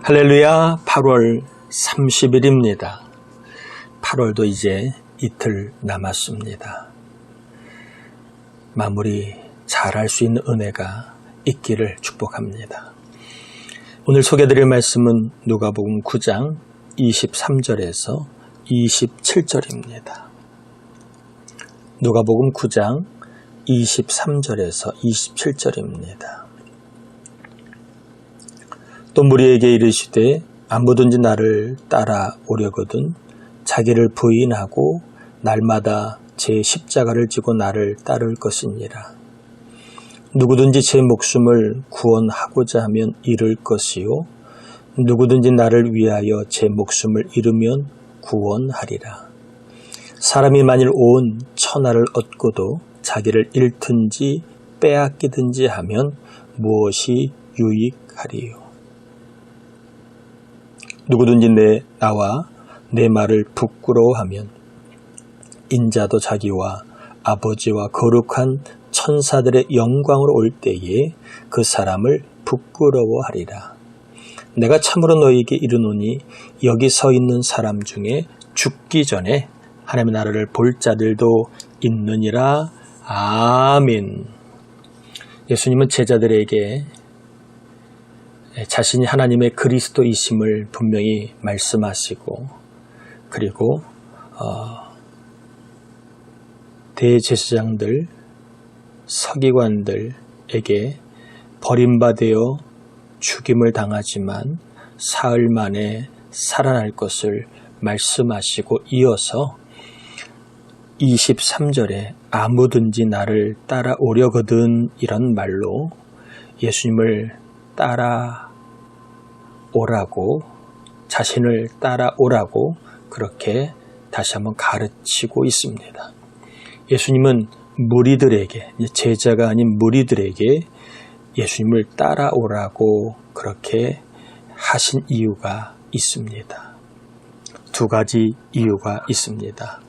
할렐루야, 8월 30일입니다. 8월도 이제 이틀 남았습니다. 마무리 잘할 수 있는 은혜가 있기를 축복합니다. 오늘 소개드릴 말씀은 누가복음 9장 23절에서 27절입니다. 누가복음 9장 23절에서 27절입니다. 또 무리에게 이르시되 아무든지 나를 따라오려거든 자기를 부인하고 날마다 제 십자가를 지고 나를 따를 것이니라. 누구든지 제 목숨을 구원하고자 하면 잃을 것이요 누구든지 나를 위하여 제 목숨을 잃으면 구원하리라. 사람이 만일 온 천하를 얻고도 자기를 잃든지 빼앗기든지 하면 무엇이 유익하리요. 누구든지 나와 내 말을 부끄러워하면 인자도 자기와 아버지와 거룩한 천사들의 영광으로 올 때에 그 사람을 부끄러워하리라. 내가 참으로 너희에게 이르노니 여기 서 있는 사람 중에 죽기 전에 하나님의 나라를 볼 자들도 있느니라. 아멘. 예수님은 제자들에게 자신이 하나님의 그리스도이심을 분명히 말씀하시고 그리고 대제사장들, 서기관들에게 버림받아 죽임을 당하지만 사흘 만에 살아날 것을 말씀하시고 이어서 23절에 아무든지 나를 따라오려거든 이런 말로 예수님을 따라오라고 자신을 따라오라고 그렇게 다시 한번 가르치고 있습니다. 예수님은 무리들에게 제자가 아닌 무리들에게 예수님을 따라오라고 그렇게 하신 이유가 있습니다. 두 가지 이유가 있습니다.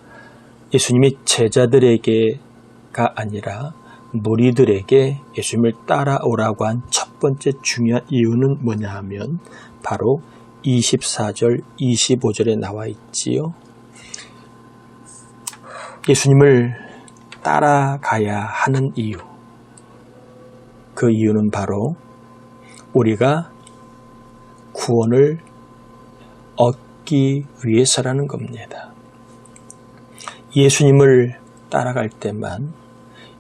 예수님이 제자들에게가 아니라 무리들에게 예수님을 따라오라고 한 첫 번째 중요한 이유는 뭐냐 하면 바로 24절, 25절에 나와 있지요. 예수님을 따라가야 하는 이유. 그 이유는 바로 우리가 구원을 얻기 위해서라는 겁니다. 예수님을 따라갈 때만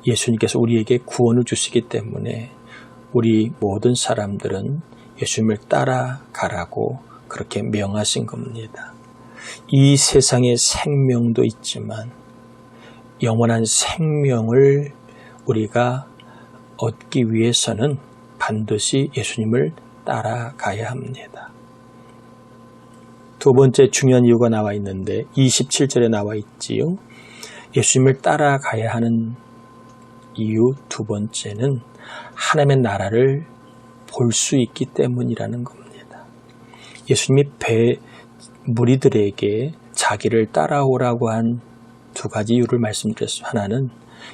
예수님께서 우리에게 구원을 주시기 때문에 우리 모든 사람들은 예수님을 따라가라고 그렇게 명하신 겁니다. 이 세상에 생명도 있지만 영원한 생명을 우리가 얻기 위해서는 반드시 예수님을 따라가야 합니다. 두 번째 중요한 이유가 나와 있는데 27절에 나와 있지요. 예수님을 따라가야 하는 이유 두 번째는 하나님의 나라를 볼 수 있기 때문이라는 겁니다. 예수님이 무리들에게 자기를 따라오라고 한 두 가지 이유를 말씀드렸습니다. 하나는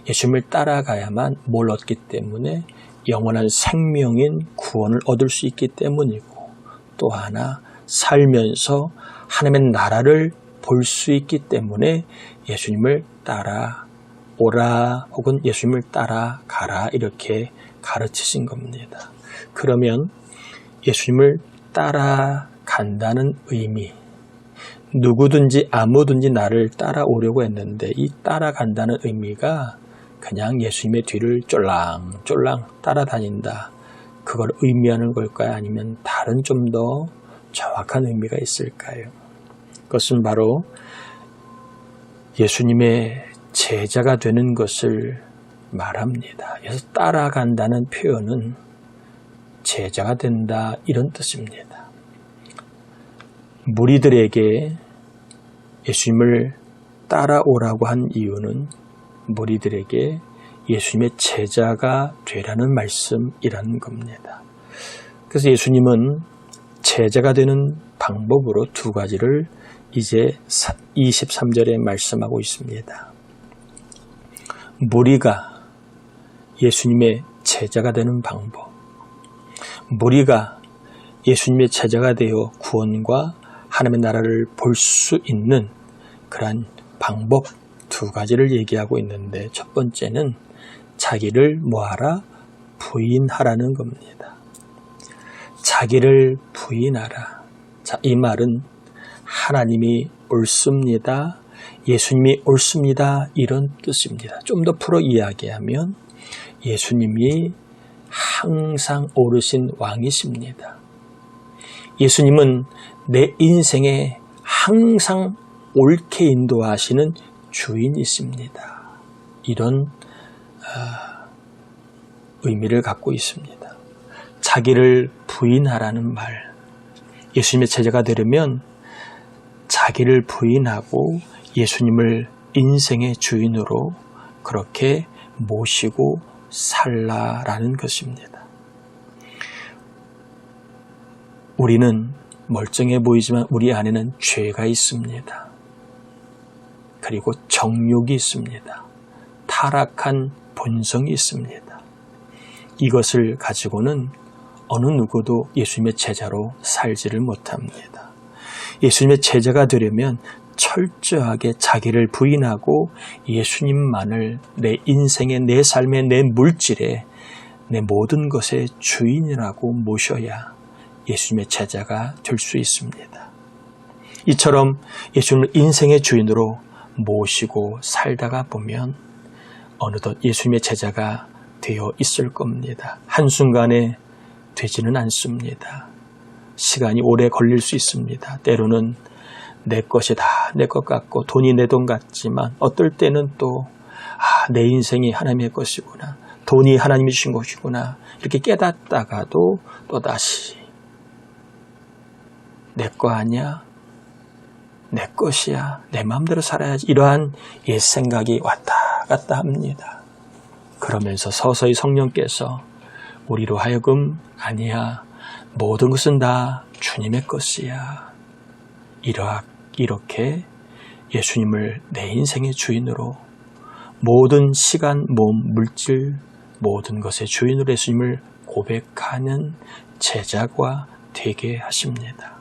예수님을 따라가야만 뭘 얻기 때문에 영원한 생명인 구원을 얻을 수 있기 때문이고 또 하나 살면서 하나님의 나라를 볼 수 있기 때문에 예수님을 따라오라 혹은 예수님을 따라가라 이렇게 가르치신 겁니다. 그러면 예수님을 따라간다는 의미, 누구든지 아무든지 나를 따라오려고 했는데 이 따라간다는 의미가 그냥 예수님의 뒤를 쫄랑쫄랑 따라다닌다. 그걸 의미하는 걸까요? 아니면 다른 좀 더 정확한 의미가 있을까요? 그것은 바로 예수님의 제자가 되는 것을 말합니다. 그래서 따라간다는 표현은 제자가 된다 이런 뜻입니다. 무리들에게 예수님을 따라오라고 한 이유는 무리들에게 예수님의 제자가 되라는 말씀이라는 겁니다. 그래서 예수님은 제자가 되는 방법으로 두 가지를 이제 23절에 말씀하고 있습니다. 무리가 예수님의 제자가 되는 방법, 무리가 예수님의 제자가 되어 구원과 하나님의 나라를 볼 수 있는 그러한 방법 두 가지를 얘기하고 있는데, 첫 번째는 자기를 뭐하라? 부인하라는 겁니다. 자기를 부인하라. 자, 이 말은 하나님이 옳습니다, 예수님이 옳습니다, 이런 뜻입니다. 좀 더 풀어 이야기하면 예수님이 항상 옳으신 왕이십니다. 예수님은 내 인생에 항상 옳게 인도하시는 주인이십니다. 이런 의미를 갖고 있습니다. 자기를 부인하라는 말, 예수님의 제자가 되려면 자기를 부인하고 예수님을 인생의 주인으로 그렇게 모시고 살라라는 것입니다. 우리는 멀쩡해 보이지만 우리 안에는 죄가 있습니다. 그리고 정욕이 있습니다. 타락한 본성이 있습니다. 이것을 가지고는 어느 누구도 예수님의 제자로 살지를 못합니다. 예수님의 제자가 되려면 철저하게 자기를 부인하고 예수님만을 내 인생의, 내 삶의, 내 물질의, 내 모든 것의 주인이라고 모셔야 예수님의 제자가 될 수 있습니다. 이처럼 예수님을 인생의 주인으로 모시고 살다가 보면 어느덧 예수님의 제자가 되어 있을 겁니다. 한순간에 되지는 않습니다. 시간이 오래 걸릴 수 있습니다. 때로는 내 것이 다 내 것 같고 돈이 내 돈 같지만 어떨 때는 또 내 인생이 하나님의 것이구나, 돈이 하나님이 주신 것이구나, 이렇게 깨닫다가도 또다시 내 거 아니야, 내 것이야, 내 마음대로 살아야지, 이러한 옛 생각이 왔다 갔다 합니다. 그러면서 서서히 성령께서 우리로 하여금 아니야, 모든 것은 다 주님의 것이야, 이렇게 예수님을 내 인생의 주인으로, 모든 시간, 몸, 물질, 모든 것의 주인으로 예수님을 고백하는 제자가 되게 하십니다.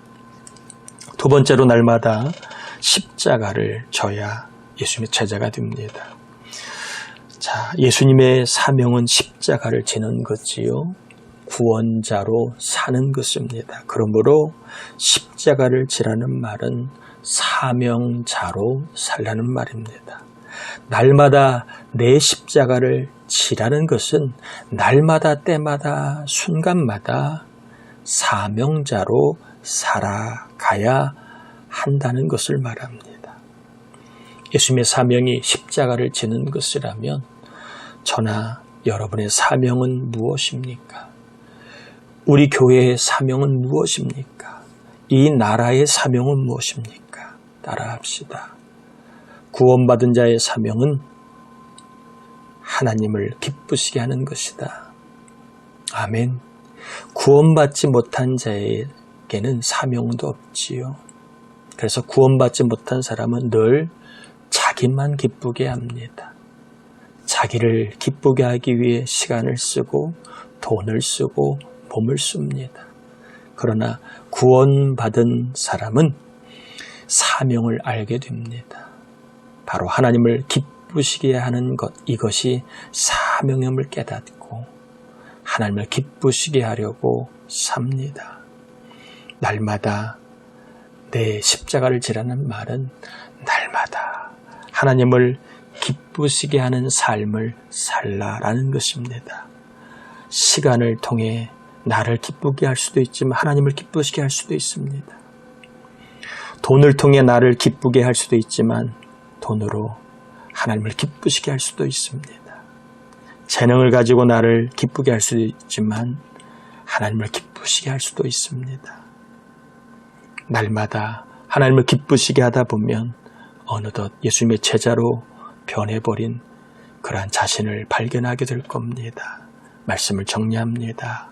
두 번째로 날마다 십자가를 져야 예수님의 제자가 됩니다. 자, 예수님의 사명은 십자가를 지는 것이요, 구원자로 사는 것입니다. 그러므로 십자가를 지라는 말은 사명자로 살라는 말입니다. 날마다 내 십자가를 지라는 것은 날마다, 때마다, 순간마다 사명자로 살아가야 한다는 것을 말합니다. 예수님의 사명이 십자가를 지는 것이라면 저나 여러분의 사명은 무엇입니까? 우리 교회의 사명은 무엇입니까? 이 나라의 사명은 무엇입니까? 따라합시다. 구원받은 자의 사명은 하나님을 기쁘시게 하는 것이다. 아멘. 구원받지 못한 자에게는 사명도 없지요. 그래서 구원받지 못한 사람은 늘 자기만 기쁘게 합니다. 자기를 기쁘게 하기 위해 시간을 쓰고 돈을 쓰고 몸을 씁니다. 그러나 구원받은 사람은 사명을 알게 됩니다. 바로 하나님을 기쁘시게 하는 것, 이것이 사명임을 깨닫고 하나님을 기쁘시게 하려고 삽니다. 날마다 내 십자가를 지라는 말은 날마다 하나님을 기쁘시게 하는 삶을 살라라는 것입니다. 시간을 통해 나를 기쁘게 할 수도 있지만 하나님을 기쁘시게 할 수도 있습니다. 돈을 통해 나를 기쁘게 할 수도 있지만 돈으로 하나님을 기쁘시게 할 수도 있습니다. 재능을 가지고 나를 기쁘게 할 수도 있지만 하나님을 기쁘시게 할 수도 있습니다. 날마다 하나님을 기쁘시게 하다 보면 어느덧 예수님의 제자로 변해버린 그러한 자신을 발견하게 될 겁니다. 말씀을 정리합니다.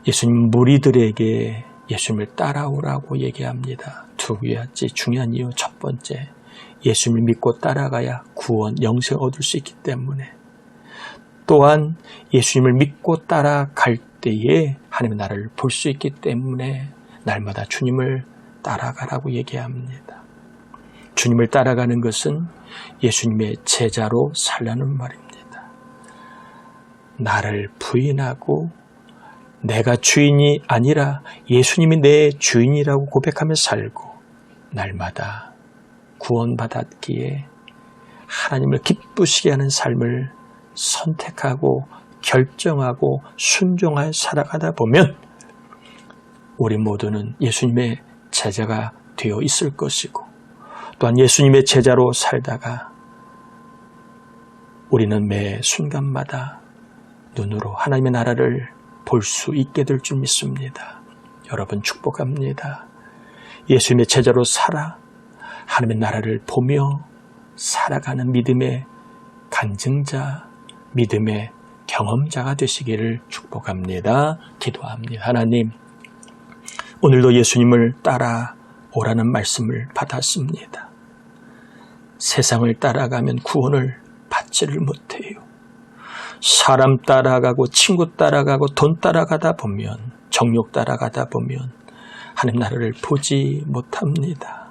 예수님 무리들에게 예수님을 따라오라고 얘기합니다. 두 가지 중요한 이유. 첫 번째, 예수님을 믿고 따라가야 구원, 영생을 얻을 수 있기 때문에. 또한 예수님을 믿고 따라갈 때에 하나님의 나라를 볼 수 있기 때문에 날마다 주님을 따라가라고 얘기합니다. 주님을 따라가는 것은 예수님의 제자로 살라는 말입니다. 나를 부인하고 내가 주인이 아니라 예수님이 내 주인이라고 고백하며 살고 날마다 구원받았기에 하나님을 기쁘시게 하는 삶을 선택하고 결정하고 순종하여 살아가다 보면 우리 모두는 예수님의 제자가 되어 있을 것이고 또한 예수님의 제자로 살다가 우리는 매 순간마다 눈으로 하나님의 나라를 볼 수 있게 될 줄 믿습니다. 여러분 축복합니다. 예수님의 제자로 살아 하나님의 나라를 보며 살아가는 믿음의 간증자, 믿음의 경험자가 되시기를 축복합니다. 기도합니다. 하나님, 오늘도 예수님을 따라오라는 말씀을 받았습니다. 세상을 따라가면 구원을 받지를 못해요. 사람 따라가고 친구 따라가고 돈 따라가다 보면 정욕 따라가다 보면 하나님 나라를 보지 못합니다.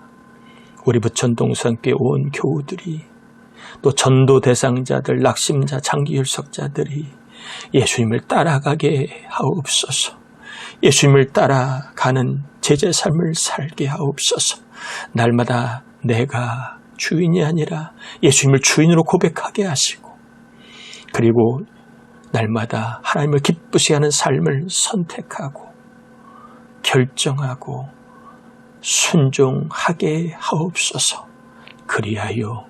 우리 부천동산교회 온 교우들이 또 전도 대상자들, 낙심자, 장기혈석자들이 예수님을 따라가게 하옵소서. 예수님을 따라가는 제자의 삶을 살게 하옵소서. 날마다 내가 주인이 아니라 예수님을 주인으로 고백하게 하시고 그리고 날마다 하나님을 기쁘시게 하는 삶을 선택하고 결정하고 순종하게 하옵소서. 그리하여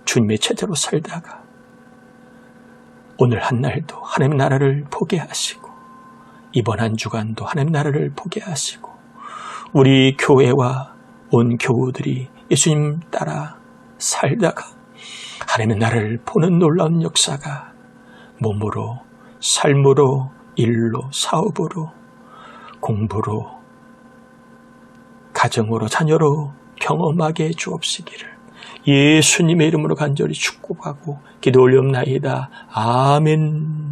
주님의 제자로 살다가 오늘 한 날도 하나님의 나라를 보게 하시고 이번 한 주간도 하나님의 나라를 보게 하시고 우리 교회와 온 교우들이 예수님 따라 살다가 하나님의 나라를 보는 놀라운 역사가 몸으로, 삶으로, 일로, 사업으로, 공부로, 가정으로, 자녀로 경험하게 해 주옵시기를 예수님의 이름으로 간절히 축복하고 기도 올리옵나이다. 아멘.